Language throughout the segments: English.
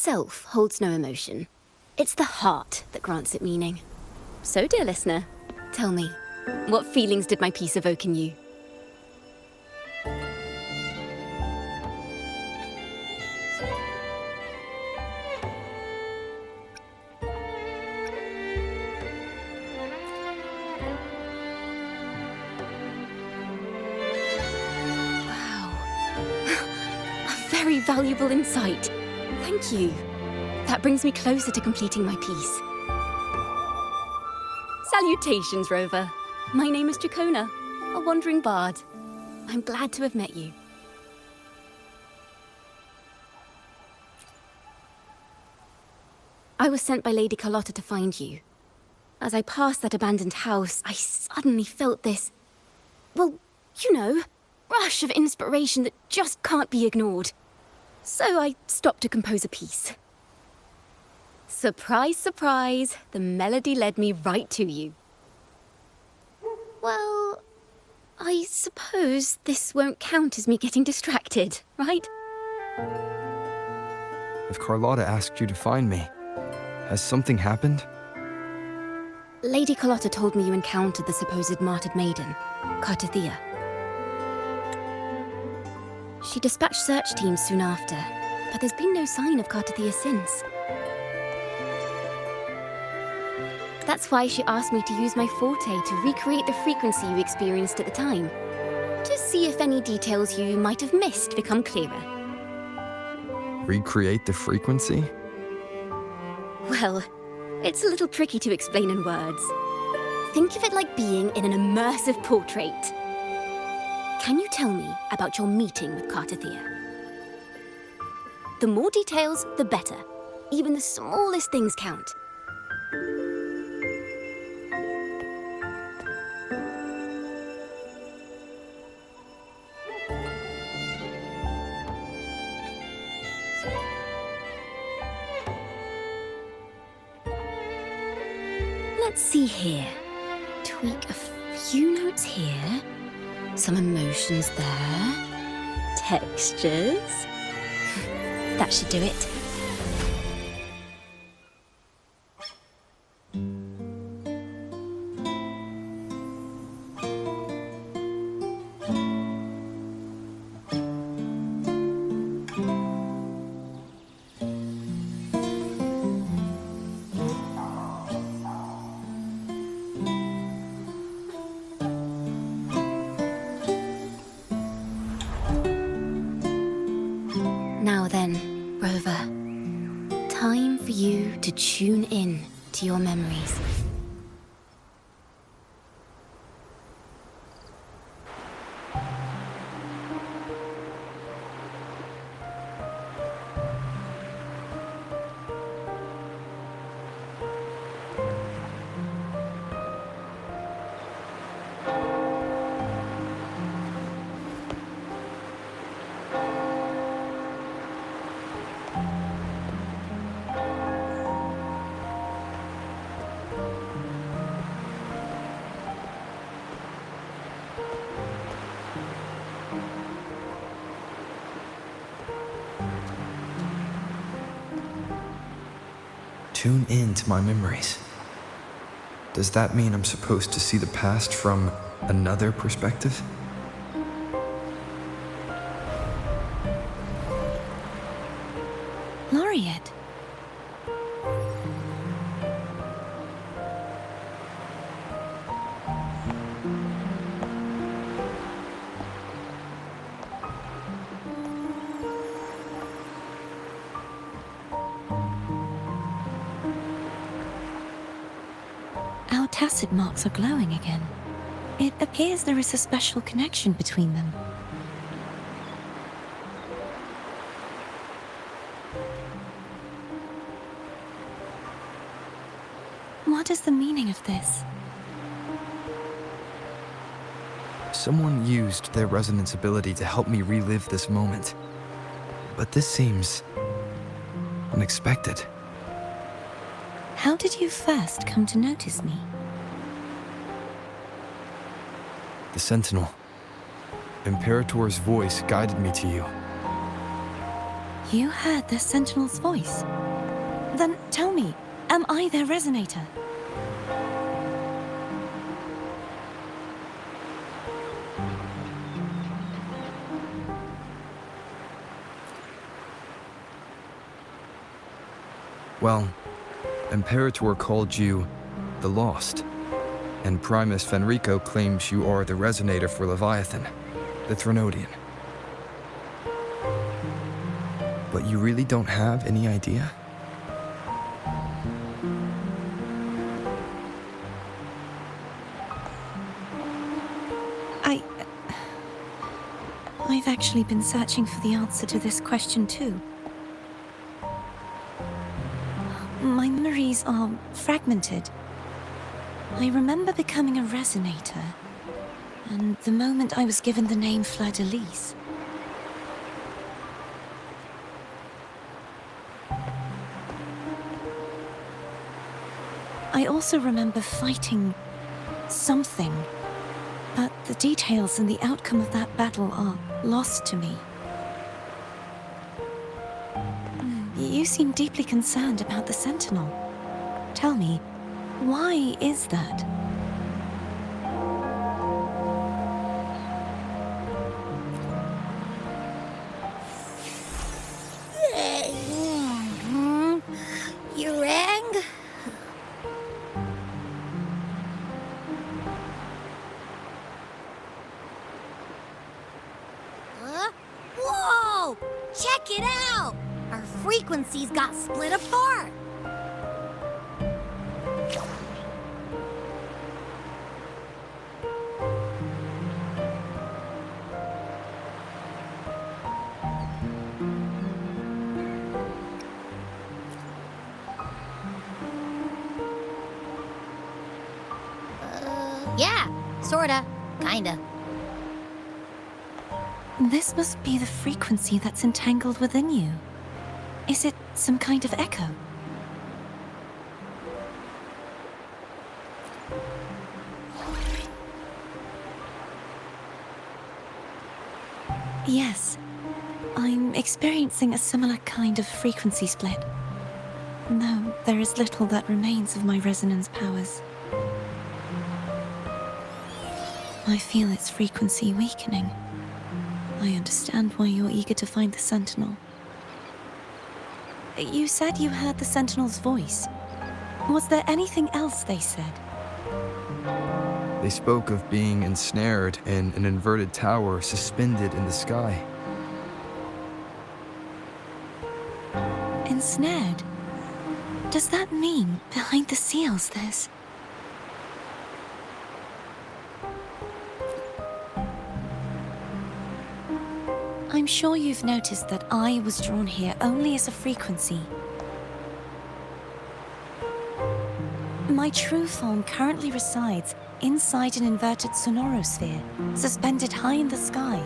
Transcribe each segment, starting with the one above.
itself holds no emotion. It's the heart that grants it meaning. So, dear listener, tell me, what feelings did my piece evoke in you? Very valuable insight. Thank you. That brings me closer to completing my piece. Salutations, Rover. My name is Ciaccona, a wandering bard. I'm glad to have met you. I was sent by Lady Carlotta to find you. As I passed that abandoned house, I suddenly felt this, well, you know, rush of inspiration that just can't be ignored. So I stopped to compose a piece. Surprise, surprise, the melody led me right to you. Well, I suppose this won't count as me getting distracted, right? If Carlotta asked you to find me, has something happened? Lady Carlotta told me you encountered the supposed martyred maiden, Cartethyia. She dispatched search teams soon after, but there's been no sign of Cartethyia since. That's why she asked me to use my forte to recreate the frequency you experienced at the time, to see if any details you might have missed become clearer. Recreate the frequency? Well, it's a little tricky to explain in words. Think of it like being in an immersive portrait. Can you tell me about your meeting with Cartethyia? The more details, the better. Even the smallest things count. Let's see here. Tweak a few notes here. Some emotions there. Textures. That should do it. Now then, Rover, time for you to tune in to your memories. Tune in to my memories. Does that mean I'm supposed to see the past from another perspective? Laureate. Our tacit marks are glowing again. It appears there is a special connection between them. What is the meaning of this? Someone used their resonance ability to help me relive this moment. But this seems unexpected. How did you first come to notice me? The Sentinel. Imperator's voice guided me to you. You heard the Sentinel's voice? Then tell me, am I their resonator? Well, Imperator called you the Lost, and Primus Fenrico claims you are the resonator for Leviathan, the Threnodian. But you really don't have any idea? I've actually been searching for the answer to this question too. My memories are fragmented. I remember becoming a resonator, and the moment I was given the name Fleur-de-Lis. I also remember fighting something, but the details and the outcome of that battle are lost to me. You seem deeply concerned about the Sentinel. Tell me, why is that? You rang? Whoa! Check it out! Our frequencies got split apart. Yeah, sorta, kinda. This must be the frequency that's entangled within you. Is it some kind of echo? Yes, I'm experiencing a similar kind of frequency split. No, there is little that remains of my resonance powers. I feel its frequency weakening. I understand why you're eager to find the Sentinel. You said you heard the Sentinel's voice. Was there anything else they said? They spoke of being ensnared in an inverted tower suspended in the sky. Ensnared? Does that mean behind the seals there's... I'm sure you've noticed that I was drawn here only as a frequency. My true form currently resides inside an inverted sonosphere, suspended high in the sky.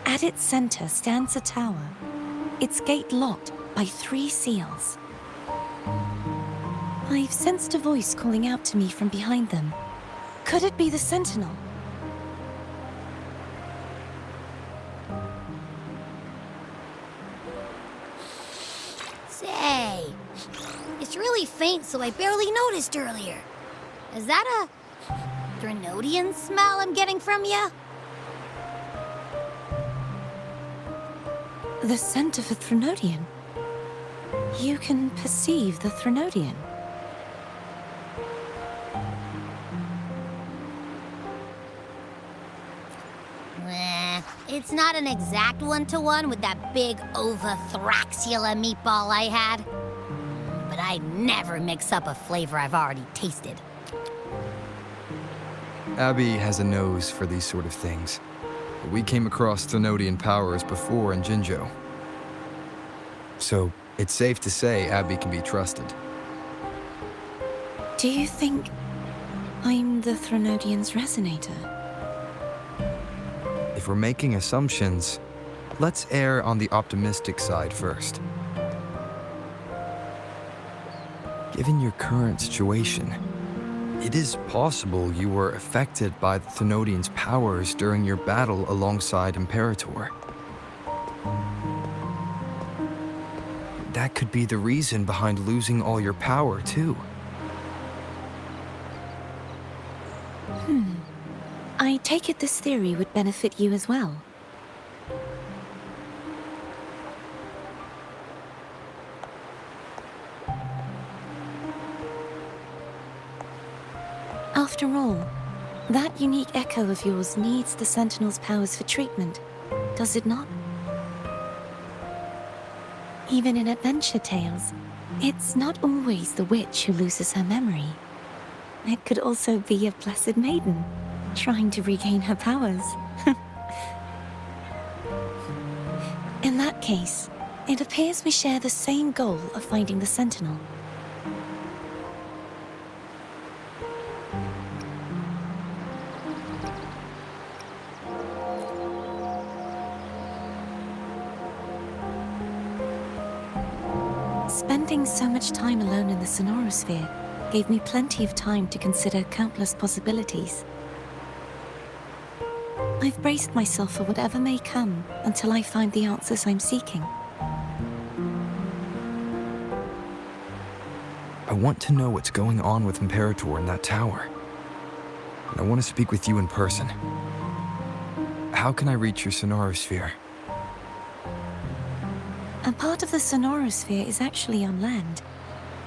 At its center stands a tower, its gate locked by 3 seals. I've sensed a voice calling out to me from behind them. Could it be the Sentinel? Say, it's really faint, so I barely noticed earlier. Is that a Threnodian smell I'm getting from you? The scent of a Threnodian? You can perceive the Threnodian? It's not an exact one-to-one with that big Ovathraxula meatball I had. But I'd never mix up a flavor I've already tasted. Abby has a nose for these sort of things. We came across Threnodian powers before in Jinzhou. So, it's safe to say Abby can be trusted. Do you think I'm the Threnodian's resonator? If we're making assumptions, let's err on the optimistic side first. Given your current situation, it is possible you were affected by the Threnodian's powers during your battle alongside Imperator. that could be the reason behind losing all your power, too. I take it this theory would benefit you as well. After all, that unique echo of yours needs the Sentinel's powers for treatment, does it not? Even in adventure tales, it's not always the witch who loses her memory. It could also be a blessed maiden, trying to regain her powers. In that case, it appears we share the same goal of finding the Sentinel. Spending so much time alone in the sonosphere gave me plenty of time to consider countless possibilities. I've braced myself for whatever may come until I find the answers I'm seeking. I want to know what's going on with Imperator in that tower. And I want to speak with you in person. How can I reach your sonosphere? A part of the sonosphere is actually on land,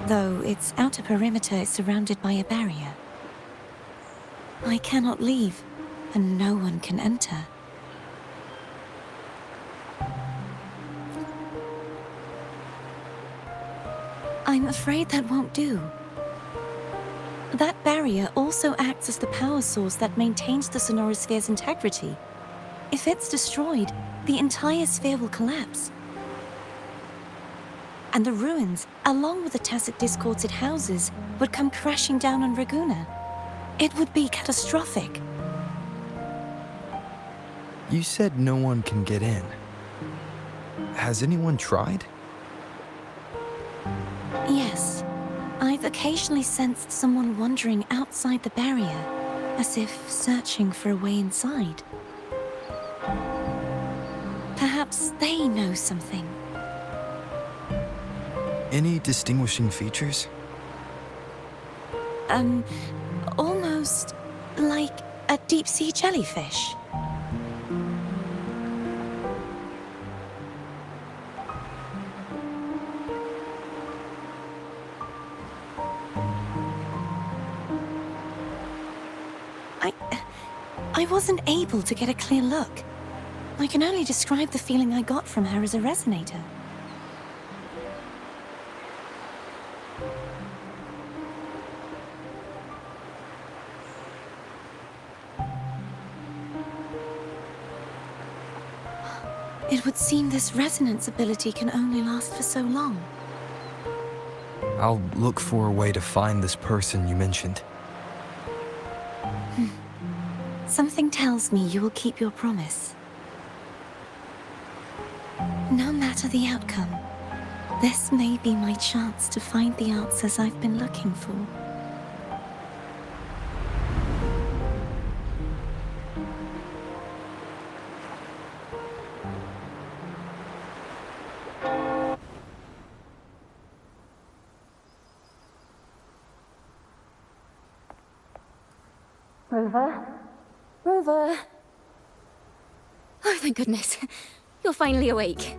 though its outer perimeter is surrounded by a barrier. I cannot leave, and no one can enter. I'm afraid that won't do. That barrier also acts as the power source that maintains the sonosphere's integrity. If it's destroyed, the entire sphere will collapse. And the ruins, along with the tacit discords it houses, would come crashing down on Raguna. It would be catastrophic. You said no one can get in. Has anyone tried? Yes. I've occasionally sensed someone wandering outside the barrier, as if searching for a way inside. Perhaps they know something. Any distinguishing features? Almost like a deep-sea jellyfish. I wasn't able to get a clear look. I can only describe the feeling I got from her as a resonator. It would seem this resonance ability can only last for so long. I'll look for a way to find this person you mentioned. Something tells me you will keep your promise. No matter the outcome, this may be my chance to find the answers I've been looking for. Rover? Rover? Oh, thank goodness. You're finally awake.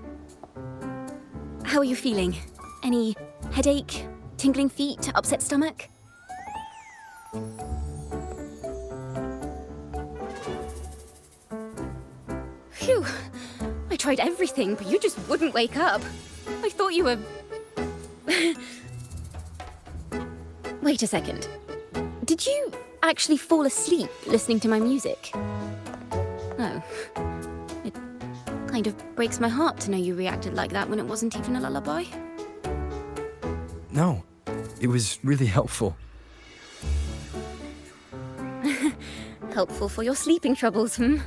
How are you feeling? Any headache, tingling feet, upset stomach? Phew. I tried everything, but you just wouldn't wake up. I thought you were... Wait a second. Did you actually fall asleep listening to my music? Oh. It kind of breaks my heart to know you reacted like that when it wasn't even a lullaby. No, it was really helpful. Helpful for your sleeping troubles, hmm?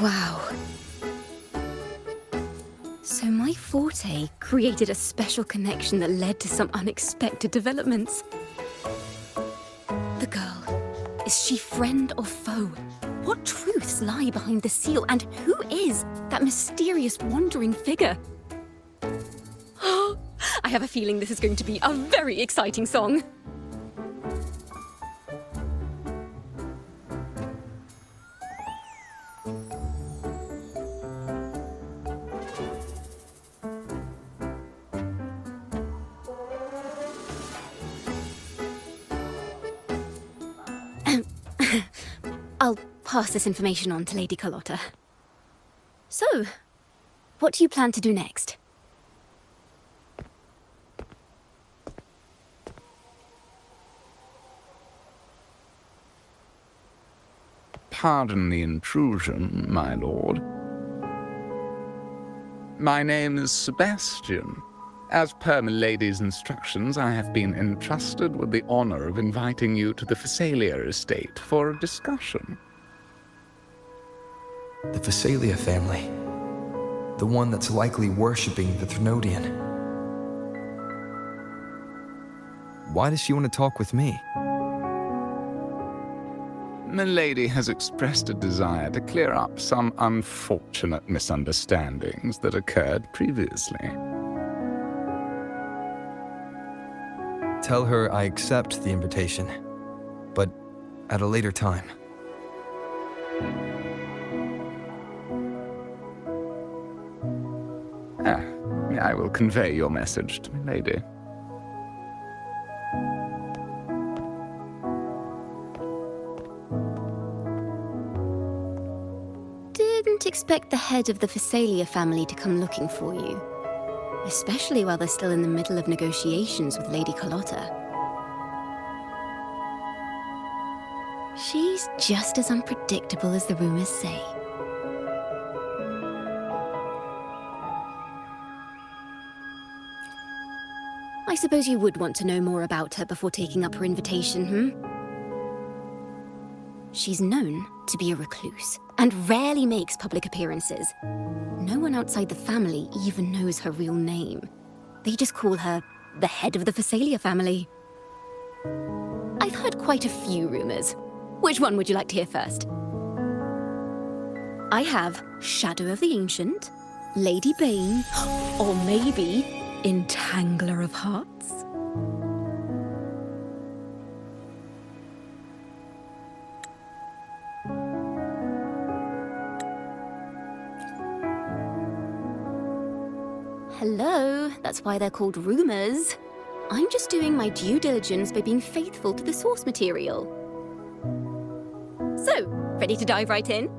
Wow. So my forte created a special connection that led to some unexpected developments. Is she friend or foe? What truths lie behind the seal, and who is that mysterious wandering figure? I have a feeling this is going to be a very exciting song. I'll pass this information on to Lady Carlotta. So, what do you plan to do next? Pardon the intrusion, my lord. My name is Sebastian. As per milady's instructions, I have been entrusted with the honor of inviting you to the Fisalia estate for a discussion. The Fisalia family. The one that's likely worshipping the Thrunodian. Why does she want to talk with me? Milady has expressed a desire to clear up some unfortunate misunderstandings that occurred previously. Tell her I accept the invitation, but at a later time. I will convey your message to Milady. Didn't expect the head of the Fisalia family to come looking for you. Especially while they're still in the middle of negotiations with Lady Carlotta. She's just as unpredictable as the rumors say. I suppose you would want to know more about her before taking up her invitation, She's known to be a recluse, and rarely makes public appearances. No one outside the family even knows her real name. They just call her the head of the Fisalia family. I've heard quite a few rumors. Which one would you like to hear first? I have Shadow of the Ancient, Lady Bane, or maybe Entangler of Hearts. Hello, that's why they're called rumors. I'm just doing my due diligence by being faithful to the source material. So, ready to dive right in?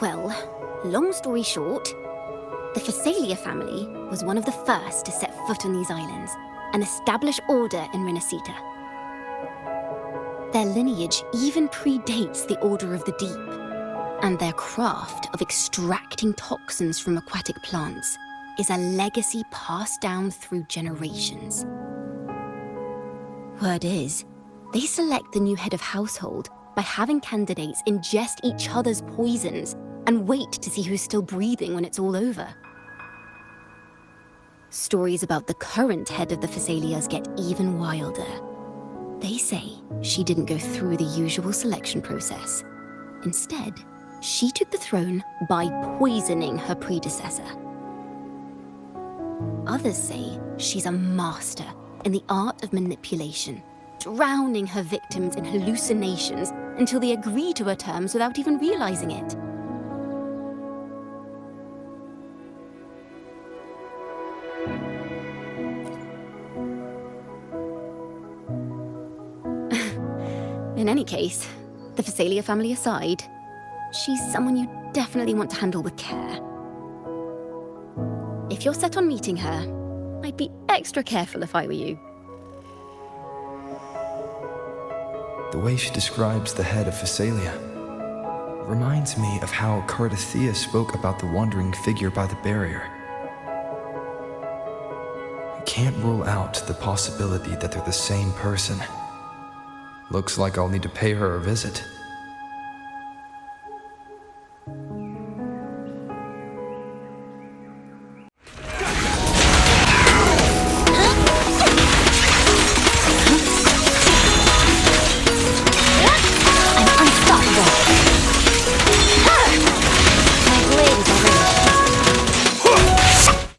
Well, long story short, the Fisalia family was one of the first to set foot on these islands and establish order in Renacita. Their lineage even predates the Order of the Deep, and their craft of extracting toxins from aquatic plants is a legacy passed down through generations. Word is, they select the new head of household by having candidates ingest each other's poisons and wait to see who's still breathing when it's all over. Stories about the current head of the Fisalias get even wilder. They say she didn't go through the usual selection process. Instead, she took the throne by poisoning her predecessor. Others say she's a master in the art of manipulation, drowning her victims in hallucinations until they agree to her terms without even realizing it. In any case, the Fisalia family aside, she's someone you definitely want to handle with care. If you're set on meeting her, I'd be extra careful if I were you. The way she describes the head of Fisalia reminds me of how Cartethyia spoke about the wandering figure by the barrier. I can't rule out the possibility that they're the same person. Looks like I'll need to pay her a visit.